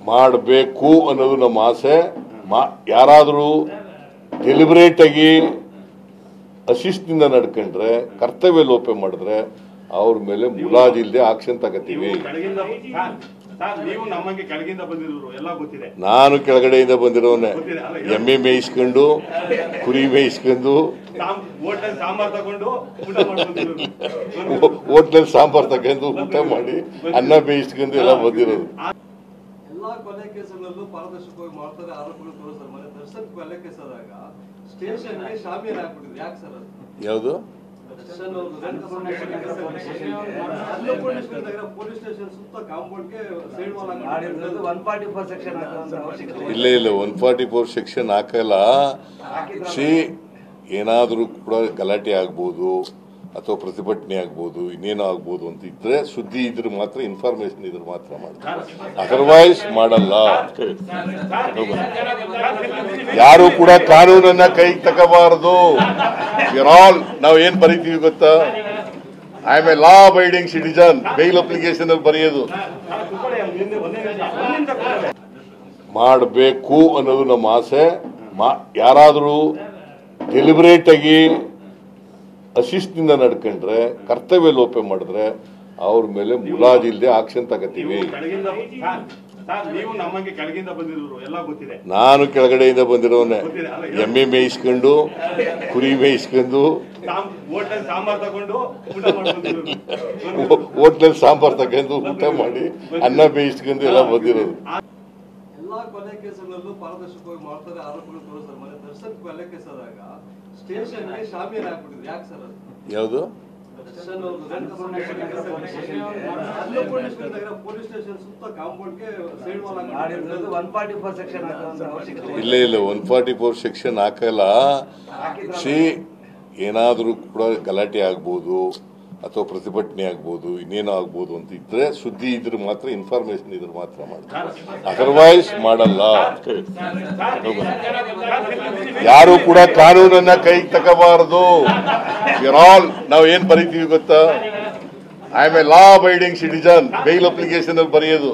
ಮಾಡಬೇಕು ಅನ್ನೋದು ನಮ್ಮ ಆಸೆ. ಯಾರಾದರೂ ಡೆಲಿಬರೇಟ್ ಆಗಿ ಅಶಿಸ್ತಿನಿಂದ ನಡ್ಕೊಂಡ್ರೆ, ಕರ್ತವ್ಯ ಲೋಪ ಮಾಡಿದ್ರೆ ಅವ್ರ ಮೇಲೆ ಮುಲಾಜಿಲ್ಲದೆ ಆಕ್ಷನ್ ತಗೋತೀವಿ. ನಾನು ಕೆಳಗಡೆಯಿಂದ ಬಂದಿರೋನೆ. ಎಮ್ಮೆ ಮೇಯಿಸ್ಕೊಂಡು, ಕುರಿ ಮೇಯಿಸ್ಕೊಂಡು, ಹೋಟ್ಲಲ್ಲಿ ಸಾಂಬಾರ್ ತಗೊಂಡು ಊಟ ಮಾಡಿ ಅನ್ನ ಬೇಯಿಸ್ಕೊಂಡು ಎಲ್ಲ ಬಂದಿರೋದು. ಎಲ್ಲಾ ಕೊಲೆ ಕೇಸುಗಳಲ್ಲೂ ಪಾರದರ್ಶಕವಾಗಿ ಮಾಡ್ತಾರೆ, ಆರೋಪಗಳು ತೋರಿಸ್ತಾರೆ. ಮನೆ ದರ್ಶನ್ ಕೊಲೆ ಕೇಸಾದಾಗ ಸ್ಟೇಷನ್ಗೆ ಶಾಮೀಲ್ ಆಗ್ಬಿಟ್ಟಿದ್ರು. ಯಾಕೆ ಸರ್ ಅದು? ಯಾವುದು? ಪೊಲೀಸ್ ಸ್ಟೇಷನ್ ಸುತ್ತ ಕಾಂಪೌಂಡ್ಗೆ ಸೈಡ್ ವಾಲ್ ಇಲ್ಲ 144 ಸೆಕ್ಷನ್ ಹಾಕಲ್ಲ. ಏನಾದರೂ ಕೂಡ ಗಲಾಟೆ ಆಗ್ಬೋದು ಅಥವಾ ಪ್ರತಿಭಟನೆ ಆಗ್ಬೋದು, ಇನ್ನೇನೋ ಆಗ್ಬೋದು ಅಂತ ಇದ್ರೆ, ಸುದ್ದಿ ಇದ್ರೆ ಮಾತ್ರ, ಇನ್ಫಾರ್ಮೇಶನ್ ಇದ್ರೆ ಮಾತ್ರ ಮಾಡ್ತಾರೆ, ಅದರ್ವೈಸ್ ಮಾಡಲ್ಲ. ಯಾರು ಕೂಡ ಕಾನೂನನ್ನ ಕೈಗೆ ತಗೋಬಾರದು. ನಾವು ಏನ್ ಬರೀತೀವಿ ಗೊತ್ತಾ? I am a law abiding citizen. Bale application ಅಲ್ಲಿ ಬರೆಯೋದು ಮಾಡಬೇಕು ಅನ್ನೋದು ನಮ್ಮ ಆಸೆ. ಯಾರಾದರೂ ಡೆಲಿಬರೇಟ್ ಆಗಿ ಅಶಿಸ್ತಿನಿಂದ ನಡ್ಕೊಂಡ್ರೆ, ಕರ್ತವ್ಯ ಲೋಪ ಮಾಡಿದ್ರೆ ಅವ್ರ ಮೇಲೆ ಮುಲಾಜಿಲ್ಲದೆ ಆಕ್ಷನ್ ತಗೋತೀವಿ. ನಾನು ಕೆಳಗಡೆಯಿಂದ ಬಂದಿರೋನೆ. ಎಮ್ಮೆ ಮೇಯಿಸ್ಕೊಂಡು, ಕುರಿ ಮೇಯಿಸ್ಕೊಂಡು, ಹೋಟ್ಲಲ್ಲಿ ಸಾಂಬಾರ್ ತಗೊಂಡು ಊಟ ಮಾಡಿ ಅನ್ನ ಬೇಯಿಸ್ಕೊಂಡು ಎಲ್ಲ ಬಂದಿರೋದು. ಎಲ್ಲಾ ಕೊಲೆ ಕೇಸುಗಳಲ್ಲೂ ಪಾರದರ್ಶಕವಾಗಿ ಮಾಡ್ತಾರೆ, ಆರೋಪಗಳು ತೋರಿಸ್ತಾರೆ. ಮನೆ ದರ್ಶನ್ ಕೊಲೆ ಕೇಸಾದಾಗ ಸ್ಟೇಷನ್ಗೆ ಶಾಮೀಲ್ ಆಗ್ಬಿಟ್ಟಿದ್ರು. ಯಾಕೆ ಸರ್ ಅದು? ಯಾವುದು? ಪೊಲೀಸ್ ಸ್ಟೇಷನ್ ಸುತ್ತ ಕಾಂಪೌಂಡ್ಗೆ ಸೈಡ್ ವಾಲ್ ಇಲ್ಲ 144 ಸೆಕ್ಷನ್ ಹಾಕಲ್ಲ. ಏನಾದರೂ ಕೂಡ ಗಲಾಟೆ ಆಗ್ಬೋದು ಅಥವಾ ಪ್ರತಿಭಟನೆ ಆಗ್ಬೋದು, ಇನ್ನೇನೋ ಆಗ್ಬೋದು ಅಂತ ಇದ್ರೆ, ಸುದ್ದಿ ಇದ್ರೆ ಮಾತ್ರ, ಇನ್ಫಾರ್ಮೇಶನ್ ಇದ್ರೆ ಮಾತ್ರ ಮಾಡ್ತಾರೆ, ಅದರ್ವೈಸ್ ಮಾಡಲ್ಲ. ಯಾರು ಕೂಡ ಕಾನೂನನ್ನ ಕೈಗೆ ತಗೋಬಾರದು. ನಾವು ಏನ್ ಬರೀತೀವಿ ಗೊತ್ತಾ? I am a law abiding citizen. Bale application ಅಲ್ಲಿ ಬರೆಯೋದು